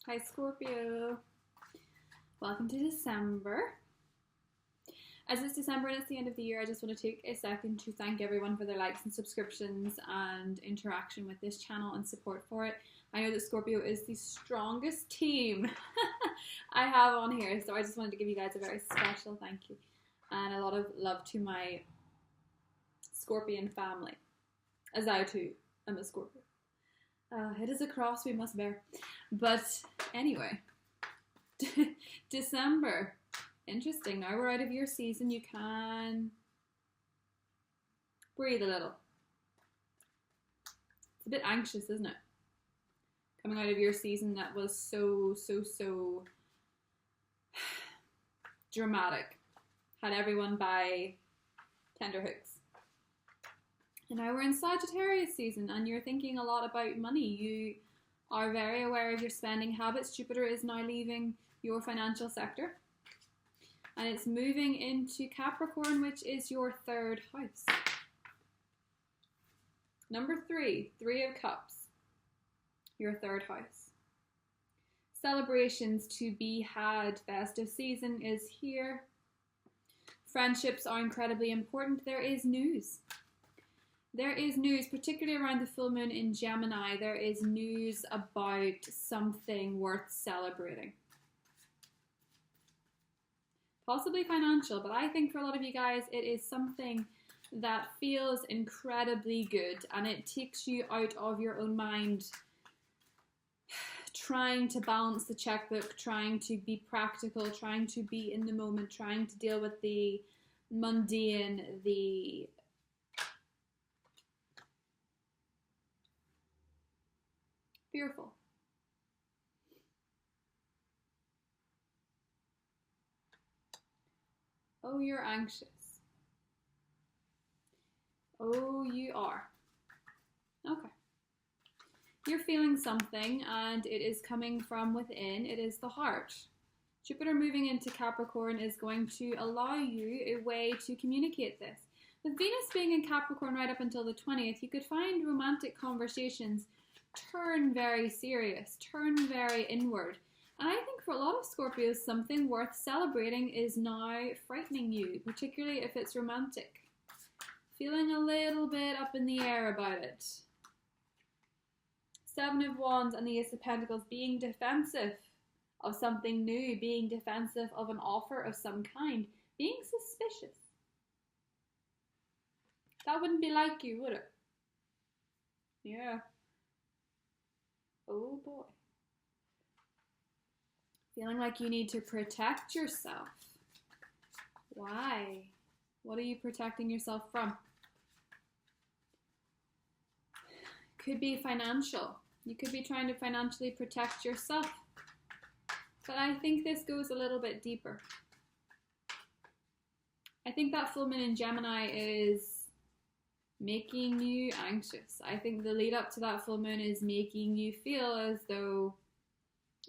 Hi Scorpio. Welcome to December. As it's December and it's the end of the year, I just want to take a second to thank everyone for their likes and subscriptions and interaction with this channel and support for it. I know that Scorpio is the strongest team I have on here, so I just wanted to give you guys a very special thank you and a lot of love to my Scorpion family, as I too am a Scorpio. It is a cross we must bear. But anyway, December. Interesting. Now we're out of your season. You can breathe a little. It's a bit anxious, isn't it? Coming out of your season that was so dramatic. Had everyone by tenterhooks. And now we're in Sagittarius season and you're thinking a lot about money. You are very aware of your spending habits. Jupiter is now leaving your financial sector. And it's moving into Capricorn, which is your third house. Number 3, 3 of Cups. Your third house. Celebrations to be had. Festive season is here. Friendships are incredibly important. There is news. There is news, particularly around the full moon in Gemini. There is news about something worth celebrating. Possibly financial, but I think for a lot of you guys, it is something that feels incredibly good and it takes you out of your own mind, trying to balance the checkbook, trying to be practical, trying to be in the moment, trying to deal with the mundane, the fearful. Oh, you're anxious. Oh, you are. Okay. You're feeling something and it is coming from within. It is the heart. Jupiter moving into Capricorn is going to allow you a way to communicate this. With Venus being in Capricorn right up until the 20th, you could find romantic conversations turn very serious, turn very inward. And I think for a lot of Scorpios, something worth celebrating is now frightening you, particularly if it's romantic. Feeling a little bit up in the air about it. 7 of Wands and the Ace of Pentacles, being defensive of something new, being defensive of an offer of some kind, being suspicious. That wouldn't be like you, would it? Yeah. Oh boy. Feeling like you need to protect yourself. Why? What are you protecting yourself from? Could be financial. You could be trying to financially protect yourself. But I think this goes a little bit deeper. I think that full moon in Gemini is making you anxious. I think the lead up to that full moon is making you feel as though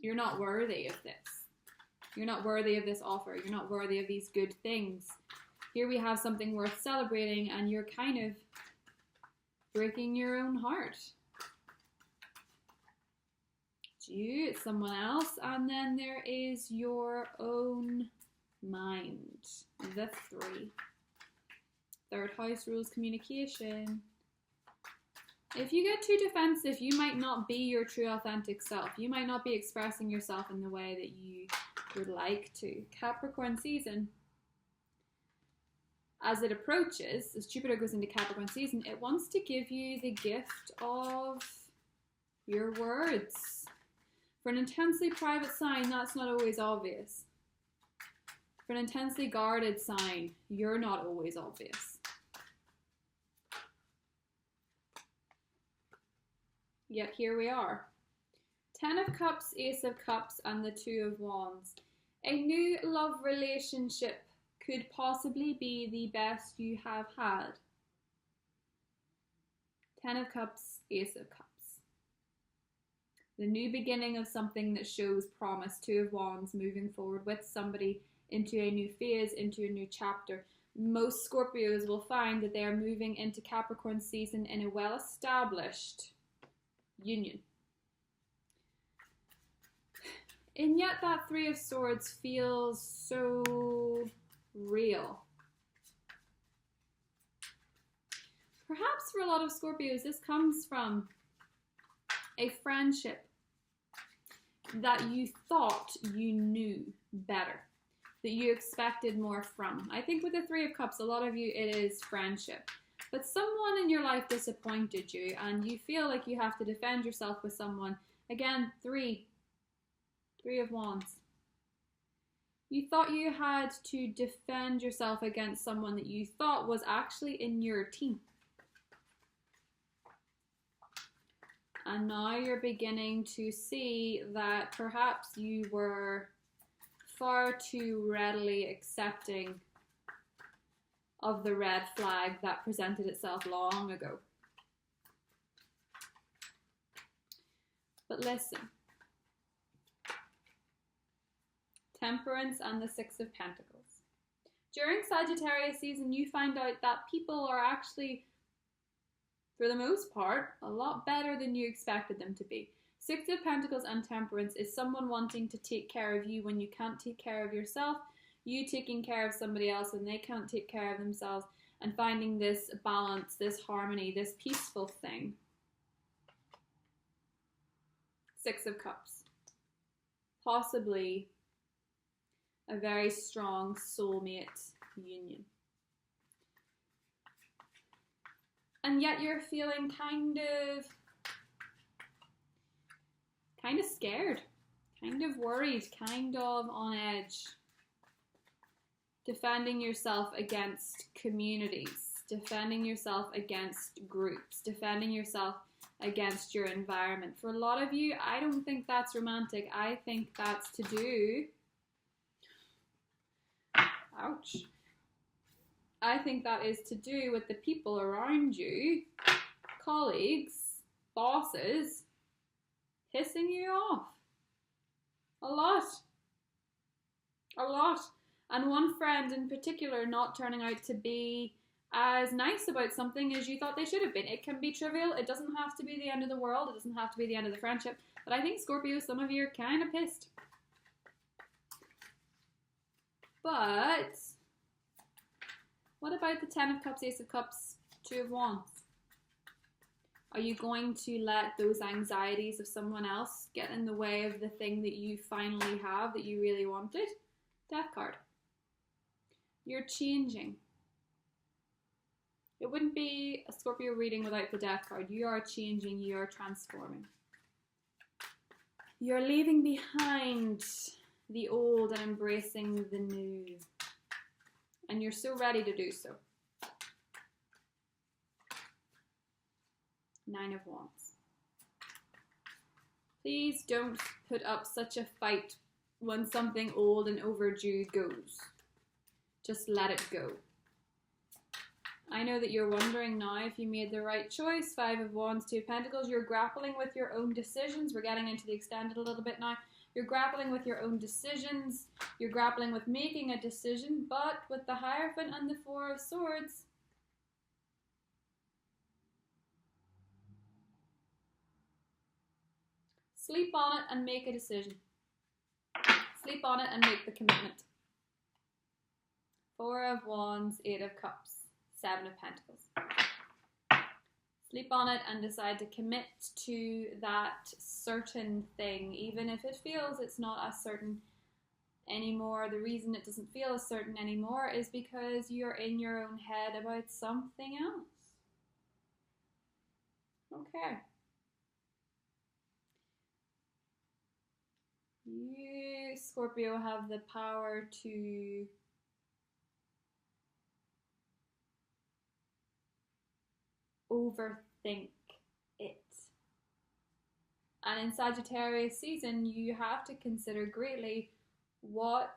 you're not worthy of this. You're not worthy of this offer. You're not worthy of these good things. Here we have something worth celebrating and you're kind of breaking your own heart. It's you, it's someone else, and then there is your own mind. The 3. Third house rules communication. If you get too defensive, you might not be your true authentic self. You might not be expressing yourself in the way that you would like to. Capricorn season, as it approaches, as Jupiter goes into Capricorn season, it wants to give you the gift of your words. For an intensely private sign, that's not always obvious. For an intensely guarded sign, you're not always obvious. Yet here we are. 10 of Cups, Ace of Cups, and the 2 of Wands. A new love relationship could possibly be the best you have had. 10 of Cups, Ace of Cups. The new beginning of something that shows promise. 2 of Wands, moving forward with somebody into a new phase, into a new chapter. Most Scorpios will find that they are moving into Capricorn season in a well-established union. And yet that Three of Swords feels so real. Perhaps for a lot of Scorpios, this comes from a friendship that you thought you knew better, that you expected more from. I think with the Three of Cups, a lot of you, it is friendship. But someone in your life disappointed you and you feel like you have to defend yourself with someone. Again, Three of Wands. You thought you had to defend yourself against someone that you thought was actually in your team. And now you're beginning to see that perhaps you were far too readily accepting of the red flag that presented itself long ago. But listen, Temperance and the Six of Pentacles. During Sagittarius season, you find out that people are actually, for the most part, a lot better than you expected them to be. Six of Pentacles and Temperance is someone wanting to take care of you when you can't take care of yourself, you taking care of somebody else when they can't take care of themselves, and finding this balance, this harmony, this peaceful thing. Six of Cups. Possibly a very strong soulmate union. And yet you're feeling kind of scared, kind of worried, kind of on edge. Defending yourself against communities, defending yourself against groups, defending yourself against your environment. For a lot of you, I don't think that's romantic. I think that's to do... Ouch. I think that is to do with the people around you, colleagues, bosses, pissing you off. A lot. A lot. And one friend in particular not turning out to be as nice about something as you thought they should have been. It can be trivial. It doesn't have to be the end of the world. It doesn't have to be the end of the friendship. But I think, Scorpio, some of you are kind of pissed. But what about the Ten of Cups, Ace of Cups, Two of Wands? Are you going to let those anxieties of someone else get in the way of the thing that you finally have, that you really wanted? Death card. You're changing. It wouldn't be a Scorpio reading without the Death card. You are changing, you are transforming. You're leaving behind the old and embracing the new. And you're so ready to do so. Nine of Wands. Please don't put up such a fight when something old and overdue goes. Just let it go. I know that you're wondering now if you made the right choice. Five of Wands, Two of Pentacles. You're grappling with your own decisions. We're getting into the extended a little bit now. You're grappling with your own decisions. You're grappling with making a decision. But with the Hierophant and the Four of Swords, sleep on it and make a decision. Sleep on it and make the commitment. Four of Wands, Eight of Cups, Seven of Pentacles. Sleep on it and decide to commit to that certain thing, even if it feels it's not as certain anymore. The reason it doesn't feel as certain anymore is because you're in your own head about something else. Okay. You, Scorpio, have the power to overthink it. And in Sagittarius season, you have to consider greatly what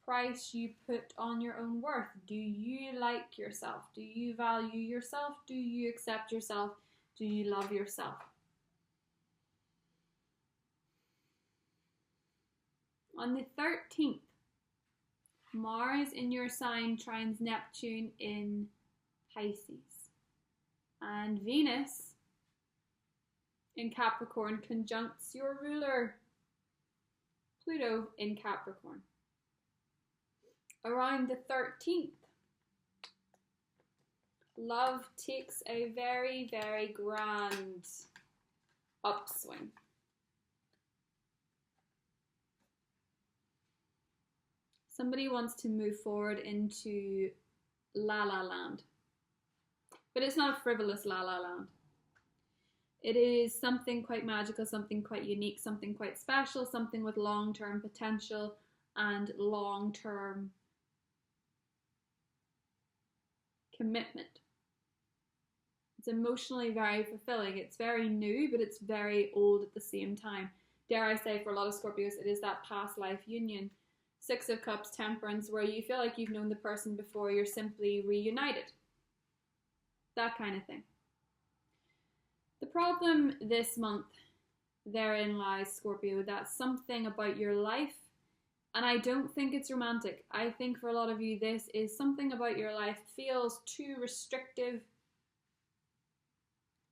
price you put on your own worth. Do you like yourself? Do you value yourself? Do you accept yourself? Do you love yourself? On the 13th, Mars in your sign trines Neptune in Pisces. And Venus in Capricorn conjuncts your ruler, Pluto in Capricorn. Around the 13th, love takes a very, very grand upswing. Somebody wants to move forward into La La Land. But it's not a frivolous La La Land. It is something quite magical, something quite unique, something quite special, something with long-term potential and long-term commitment. It's emotionally very fulfilling. It's very new, but it's very old at the same time. Dare I say, for a lot of Scorpios, it is that past life union. Six of Cups, Temperance, where you feel like you've known the person before, you're simply reunited. That kind of thing. The problem this month, therein lies, Scorpio, that something about your life, and I don't think it's romantic. I think for a lot of you, this is something about your life feels too restrictive,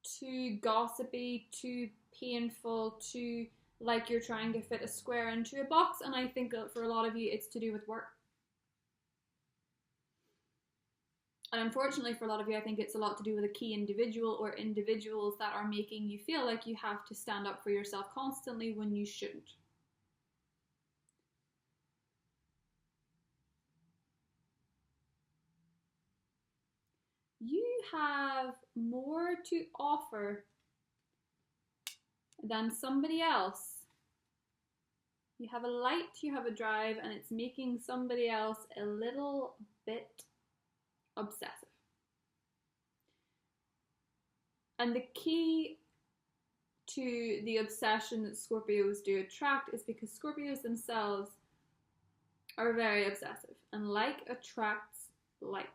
too gossipy, too painful, too like you're trying to fit a square into a box. And I think that for a lot of you, it's to do with work. And unfortunately for a lot of you, I think it's a lot to do with a key individual or individuals that are making you feel like you have to stand up for yourself constantly when you shouldn't. You have more to offer than somebody else. You have a light, you have a drive, and it's making somebody else a little bit obsessive. And the key to the obsession that Scorpios do attract is because Scorpios themselves are very obsessive, and like attracts like.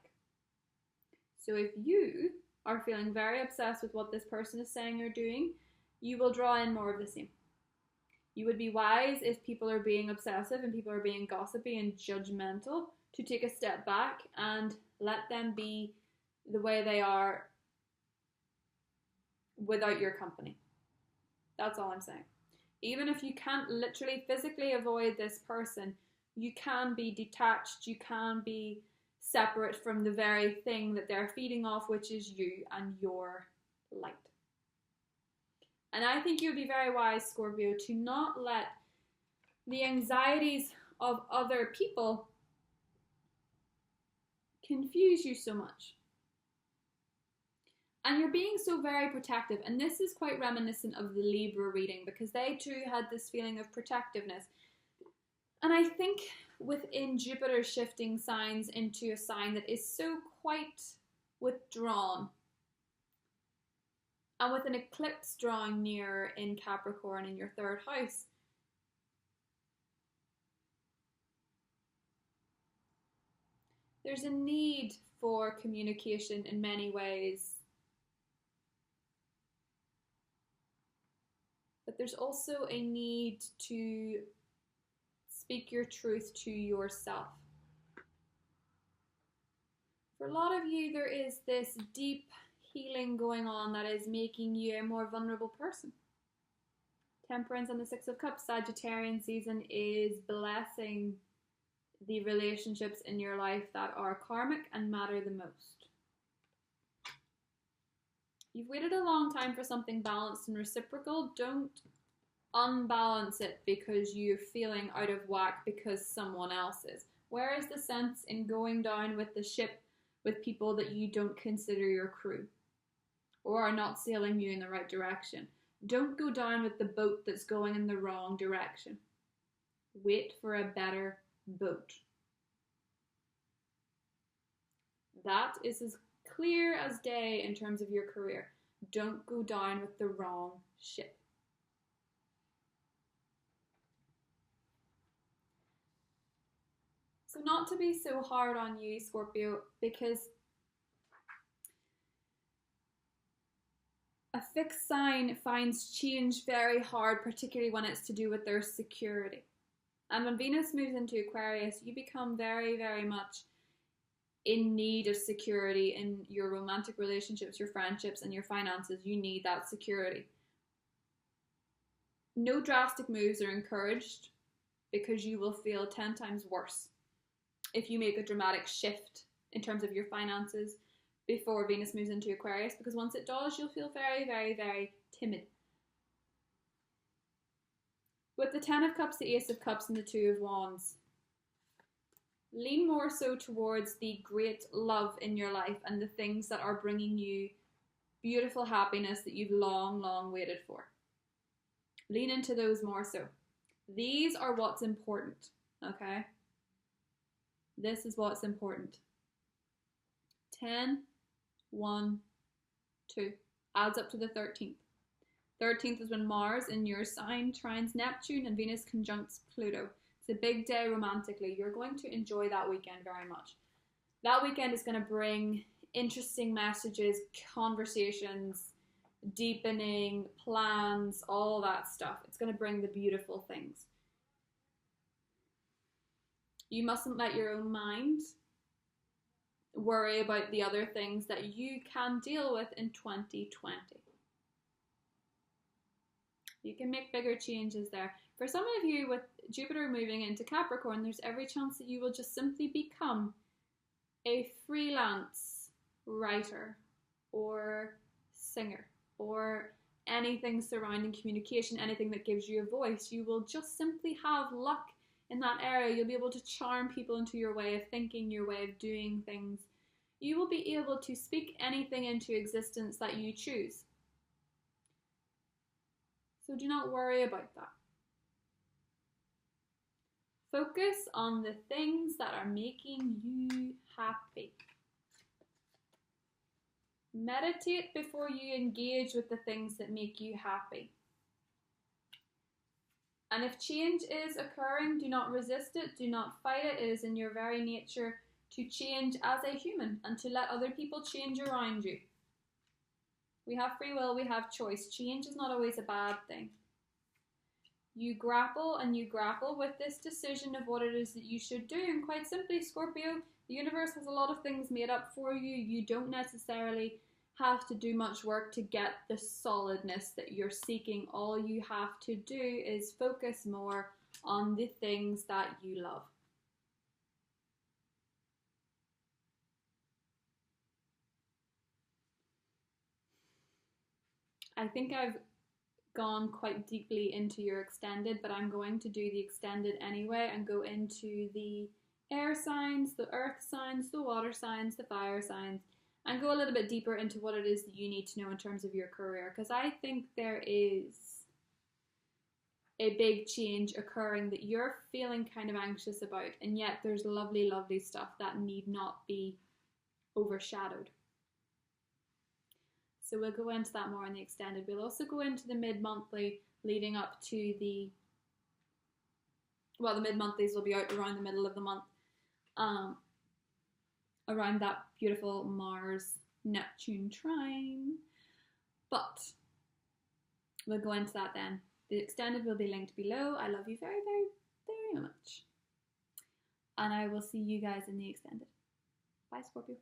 So if you are feeling very obsessed with what this person is saying or doing, you will draw in more of the same. You would be wise if people are being obsessive and people are being gossipy and judgmental to take a step back and let them be the way they are without your company. That's all I'm saying. Even if you can't literally physically avoid this person, you can be detached, you can be separate from the very thing that they're feeding off, which is you and your light. And I think you'd be very wise, Scorpio, to not let the anxieties of other people confuse you so much. And you're being so very protective. And this is quite reminiscent of the Libra reading, because they too had this feeling of protectiveness. And I think within Jupiter shifting signs into a sign that is so quite withdrawn, and with an eclipse drawing near in Capricorn in your third house, there's a need for communication in many ways. But there's also a need to speak your truth to yourself. For a lot of you, there is this deep healing going on that is making you a more vulnerable person. Temperance and the Six of Cups, Sagittarian season is blessing the relationships in your life that are karmic and matter the most. You've waited a long time for something balanced and reciprocal. Don't unbalance it because you're feeling out of whack because someone else is. Where is the sense in going down with the ship with people that you don't consider your crew or are not sailing you in the right direction? Don't go down with the boat that's going in the wrong direction. Wait for a better boat. That is as clear as day in terms of your career. Don't go down with the wrong ship. So not to be so hard on you, Scorpio, because a fixed sign finds change very hard, particularly when it's to do with their security. And when Venus moves into Aquarius, you become very, very much in need of security in your romantic relationships, your friendships, and your finances. You need that security. No drastic moves are encouraged because you will feel 10 times worse if you make a dramatic shift in terms of your finances before Venus moves into Aquarius, because once it does, you'll feel very, very, very timid. With the 10 of Cups, the Ace of Cups, and the 2 of Wands, lean more so towards the great love in your life and the things that are bringing you beautiful happiness that you've long, long waited for. Lean into those more so. These are what's important, okay? This is what's important. 10, 1, 2. Adds up to the 13th. 13th is when Mars in your sign trines Neptune and Venus conjuncts Pluto. It's a big day romantically. You're going to enjoy that weekend very much. That weekend is going to bring interesting messages, conversations, deepening, plans, all that stuff. It's going to bring the beautiful things. You mustn't let your own mind worry about the other things that you can deal with in 2020. You can make bigger changes there. For some of you with Jupiter moving into Capricorn, there's every chance that you will just simply become a freelance writer or singer or anything surrounding communication, anything that gives you a voice. You will just simply have luck in that area. You'll be able to charm people into your way of thinking, your way of doing things. You will be able to speak anything into existence that you choose. So do not worry about that. Focus on the things that are making you happy. Meditate before you engage with the things that make you happy. And if change is occurring, do not resist it, do not fight it. It is in your very nature to change as a human and to let other people change around you. We have free will, we have choice. Change is not always a bad thing. You grapple with this decision of what it is that you should do. And quite simply, Scorpio, the universe has a lot of things made up for you. You don't necessarily have to do much work to get the solidness that you're seeking. All you have to do is focus more on the things that you love. I think I've gone quite deeply into your extended, but I'm going to do the extended anyway and go into the air signs, the earth signs, the water signs, the fire signs, and go a little bit deeper into what it is that you need to know in terms of your career, because I think there is a big change occurring that you're feeling kind of anxious about, and yet there's lovely, lovely stuff that need not be overshadowed. So we'll go into that more in the extended. We'll also go into the mid-monthly leading up to the mid-monthlies will be out around the middle of the month, around that beautiful Mars-Neptune trine. But we'll go into that then. The extended will be linked below. I love you very, very, very much. And I will see you guys in the extended. Bye, Scorpio.